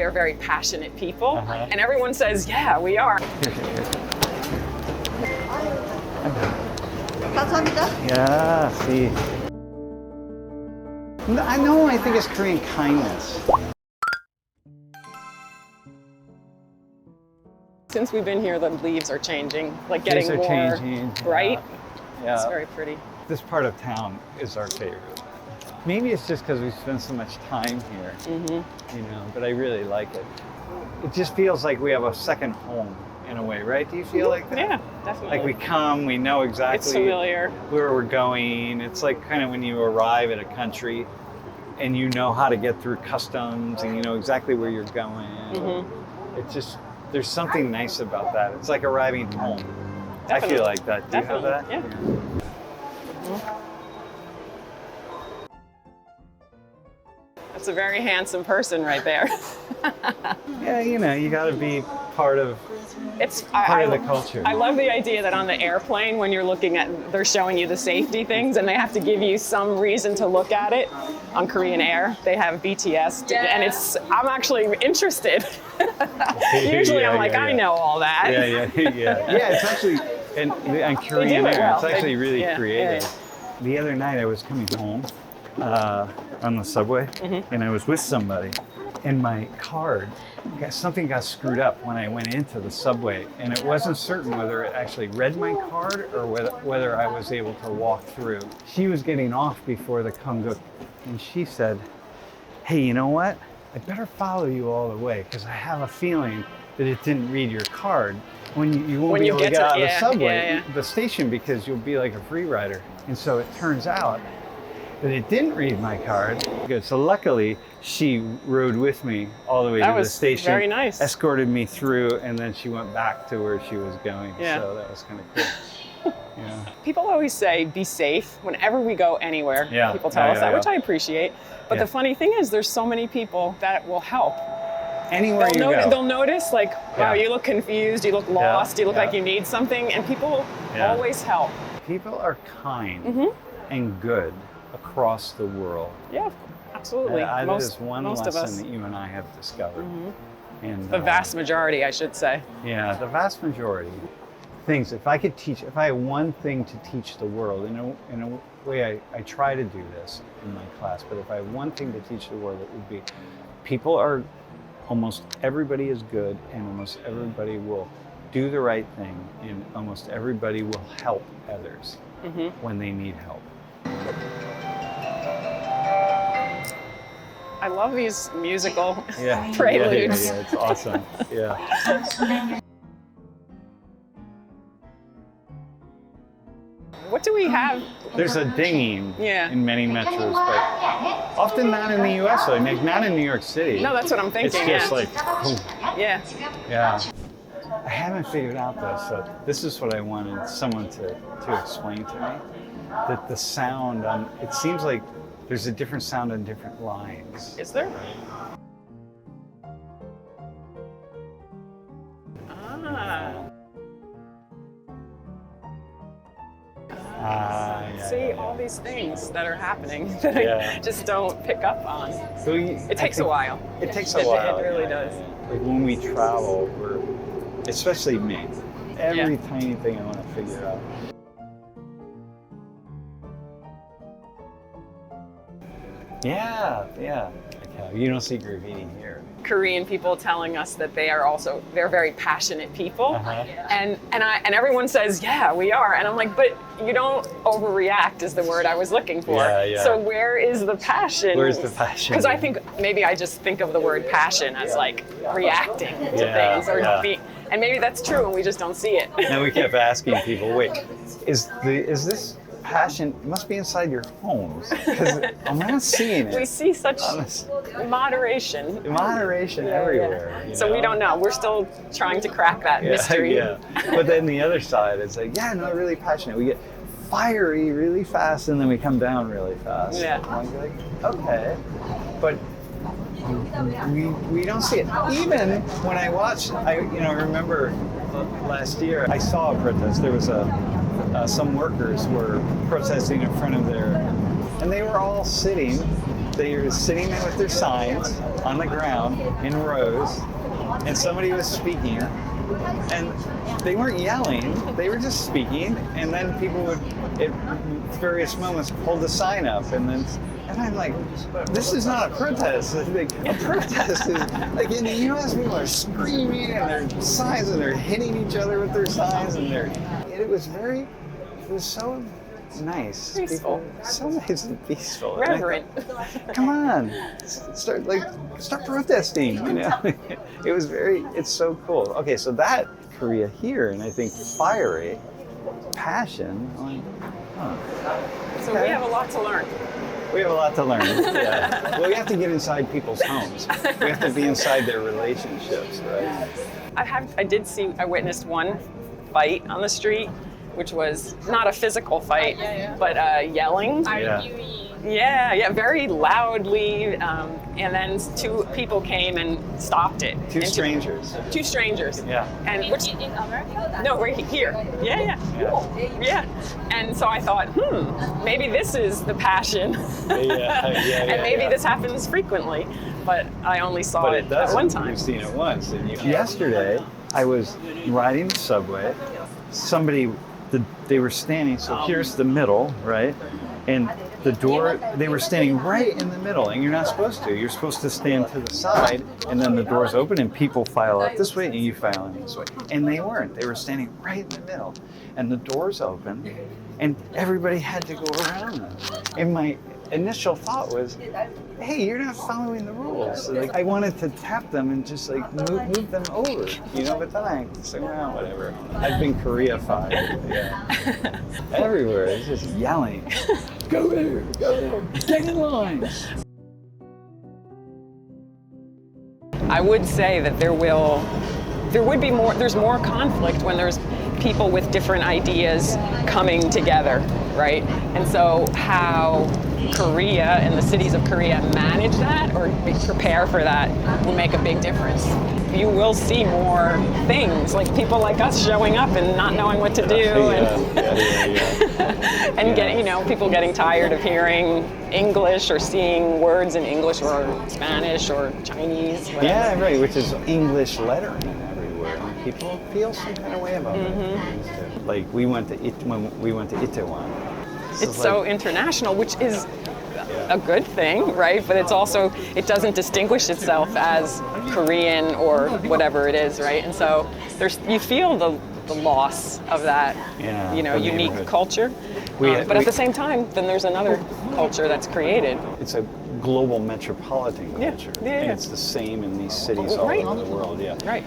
they're very passionate people. And everyone says, yeah, we are. 감사합니다. Yeah, see. I know, I think it's Korean kindness. Since we've been here, the leaves are changing, like getting Leaves are more changing, bright. Yeah. It's very pretty. This part of town is our favorite. Maybe it's just because we spend so much time here, you know, but I really like it. It just feels like we have a second home in a way, right? Do you feel like that? Yeah, definitely. Like we come, we know exactly It's familiar. where we're going. It's like kind of when you arrive at a country and you know how to get through customs and you know exactly where you're going. It's just, there's something nice about that. It's like arriving home. Definitely. I feel like that. Do you have that? Yeah. That's a very handsome person right there. Yeah, you know, you got to be part of part of the culture. I love the idea that on the airplane, when you're looking at, they're showing you the safety things and they have to give you some reason to look at it. On Korean Air, they have BTS, and I'm actually interested. Usually I'm like, I know all that. Yeah, it's actually, and on Korean Air, well. it's actually really Yeah, creative. yeah. The other night I was coming home on the subway, and I was with somebody, and my card, something got screwed up when I went into the subway, and it wasn't certain whether it actually read my card or whether I was able to walk through. She was getting off before the Kongguk, and she said, hey, you know what? I better follow you all the way, because I have a feeling that it didn't read your card. When you won't be able to get out of the subway, the station, because you'll be like a free rider. And so it turns out that it didn't read my card. Good. So luckily, she rode with me all the way to the station. Very nice. Escorted me through, and then she went back to where she was going. Yeah. So that was kind of cool. Yeah. People always say, be safe whenever we go anywhere. Yeah. People tell us that, which I appreciate. But Yeah. the funny thing is, there's so many people that will help. Anywhere you go. They'll notice, like, wow, Yeah. you look confused, you look lost, you look like you need something, and people always help. People are kind and good across the world. Yeah, absolutely. That is one most of us. lesson that you and I have discovered. And The vast majority, I should say. yeah, the vast majority. Things, if I had one thing to teach the world, in a way I try to do this in my class, but if I had one thing to teach the world, it would be almost everybody is good, and almost everybody will do the right thing, and almost everybody will help others when they need help. I love these musical Yeah, preludes. Yeah, it's awesome. Yeah. What do we have? There's a dinging Yeah. in many metros, but often not in the U.S. Like not in New York City. No, that's what I'm thinking. It's just yeah. like, boom. Yeah. Yeah. I haven't figured out this, so this is what I wanted someone to explain to me. That the sound it seems like there's a different sound on different lines. Is there? See all these things that are happening that I just don't pick up on. So It takes a while. It takes a while. It really does. Like when we travel, especially me, every tiny thing I want to figure out. Yeah. Okay. You don't see graffiti here. Korean people telling us that they're very passionate people, and everyone says, yeah, we are, and I'm like, but you don't overreact is the word I was looking for. Yeah. So where is the passion? Where's the passion? Because I think maybe I just think of the word passion as like reacting to things, and maybe that's true, and we just don't see it. And we kept asking people, wait, is this passion? It must be inside your homes, because I'm not seeing it. We see such moderation everywhere. You So know? we don't know. We're still trying to crack that mystery. Yeah. But then the other side, it's like, really passionate. We get fiery really fast, and then we come down really fast. Yeah. And I'm like, okay, but we don't see it. Even when I watched, I remember last year I saw a protest. There was some workers were protesting in front of and they were all sitting they were sitting there with their signs on the ground in rows, and somebody was speaking, and they weren't yelling, they were just speaking, and then people would, at various moments, hold the sign up, and I'm like, this is not a protest. Like, a protest is, like in the US, people are screaming, and their signs, and they're hitting each other with their signs, and it was so nice. Peaceful. People, so nice and peaceful. Reverent. Come on, start protesting. You know, it's so cool. Okay, so that Korea here, and I think fiery, passion. So we have a lot to learn. We have a lot to learn. Yeah. Well, we have to get inside people's homes. We have to be inside their relationships, right? I witnessed one fight on the street, which was not a physical fight, but yelling. Yeah, very loudly. And then two people came and stopped it. Two strangers. Yeah. And in America? No, right here. Yeah. And so I thought, maybe this is the passion. And maybe this happens frequently. But I only saw it at one time. You've seen it once. Yesterday, I was riding the subway. They were standing, so here's the middle, right? And the door, they were standing right in the middle, and you're not supposed to. You're supposed to stand to the side, and then the doors open, and people file out this way, and you file in this way. And they weren't. They were standing right in the middle, and the doors opened, and everybody had to go around them. And my initial thought was, hey, you're not following the rules. So, like, I wanted to tap them and just like move them over, you know, but then I said, well, whatever. I've been Korea-fied, yeah. Everywhere, it's just yelling. Go there, get in line. I would say that there's more conflict when there's people with different ideas coming together, right? And so how Korea and the cities of Korea manage that or prepare for that will make a big difference. You will see more things, like people like us showing up and not knowing what to do, and getting, people getting tired of hearing English or seeing words in English or Spanish or Chinese. Whatever. Yeah, right, which is English lettering everywhere. And people feel some kind of way about it. Like when we went to Itaewon. It's so international, which is a good thing, right? But it's also, it doesn't distinguish itself as Korean or whatever it is, right? And so you feel the loss of that, unique culture. But at the same time, then there's another culture that's created. It's a global metropolitan culture. And it's the same in these cities all over the world, Right.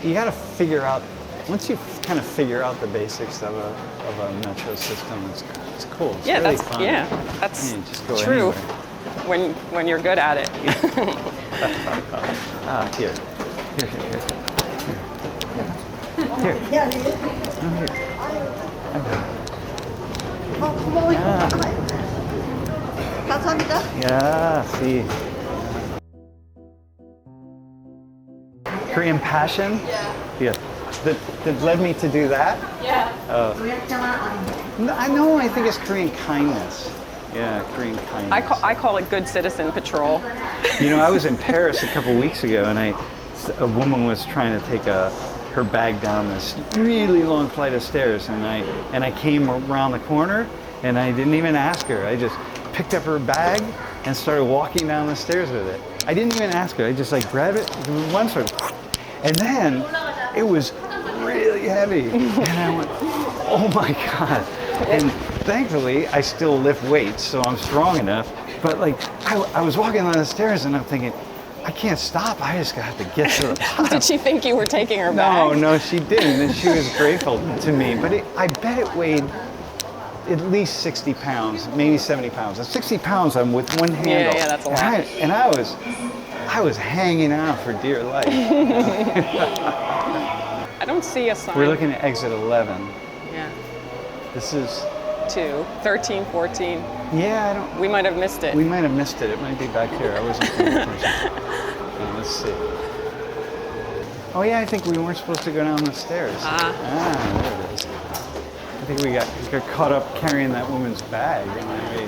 You got to figure out, once you kind of figure out the basics of a metro system, it's cool. It's really fun. That's just go true. Anywhere. When you're good at it. Here. 감사합니다. Yeah, see. Korean passion? Yeah. That led me to do that? Yeah. I think it's Korean kindness. Yeah, Korean kindness. I call it good citizen patrol. I was in Paris a couple weeks ago, and a woman was trying to take her bag down this really long flight of stairs, and I came around the corner, and I didn't even ask her. I just picked up her bag and started walking down the stairs with it. I didn't even ask her. I just grabbed it one sort of, and then it was really heavy, and I went, oh my God. And thankfully, I still lift weights, so I'm strong enough. But I was walking down the stairs, and I'm thinking, I can't stop. I just have to get to the top. Did she think you were taking her bag? No, she didn't, and she was grateful to me. But I bet it weighed at least 60 pounds, maybe 70 pounds. And 60 pounds I'm with one handle. Yeah, that's a lot. And I was hanging on for dear life. I don't see a sign. We're looking at exit 11. Yeah. This is 13, 14. Yeah, we might have missed it. We might have missed it. It might be back here. I wasn't paying attention. Let's see. Oh yeah, I think we weren't supposed to go down the stairs. There it is. think we got caught up carrying that woman's bag, and we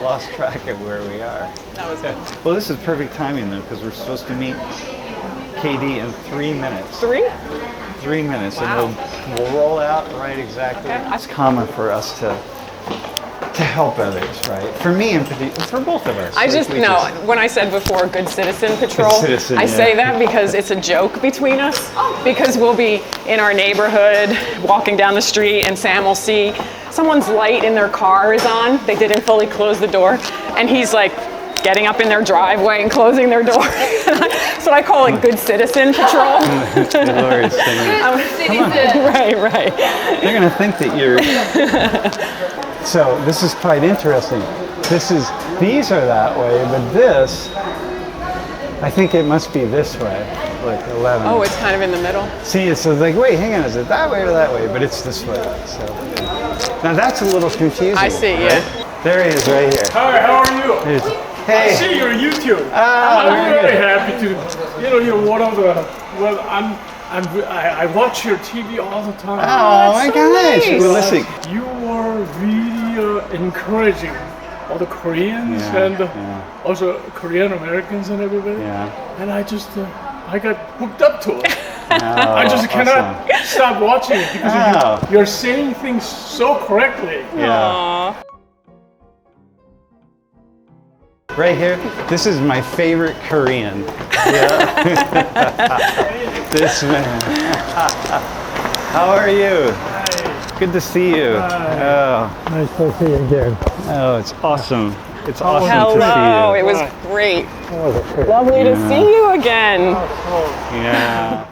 lost track of where we are. That was good. Well, this is perfect timing though, because we're supposed to meet KD in 3 minutes. 3? 3 minutes, Wow. and we'll roll out right exactly. Okay. It's common for us to help others, right? For me in particular, for both of us. I Like, just we know when I said before good citizen patrol, Good citizen, I yeah. say that because it's a joke between us, because we'll be in our neighborhood walking down the street and Sam will see someone's light in their car is on, they didn't fully close the door, and he's like getting up in their driveway and closing their door. So I call it good citizen patrol. Lord, Right. they're going to think that you're. So this is quite interesting. These are that way, but this, I think it must be this way, like 11. Oh, it's kind of in the middle. See, it's like, wait, hang on, is it that way or that way? But it's this way. So now that's a little confusing. I see, right? yeah. There he is, right here. Hi, how are you? Hey. I see your YouTube. Ah, I'm very very good. happy to, you're one of the, well, I watch your TV all the time. Oh my gosh! nice. Well, listen. You are really encouraging all the Koreans Yeah, and yeah. also Korean Americans and everybody. Yeah. And I just, I got hooked up to it. Oh, I just cannot awesome. stop watching it because Oh. you're saying things so correctly. Yeah. Aw. Right here, this is my favorite Korean. Yeah. This man. How are you? Good to see you. Oh, Nice to see you again. oh, it's awesome. It's awesome Hello, to see it you. was great. Lovely to Yeah. see you again. Yeah.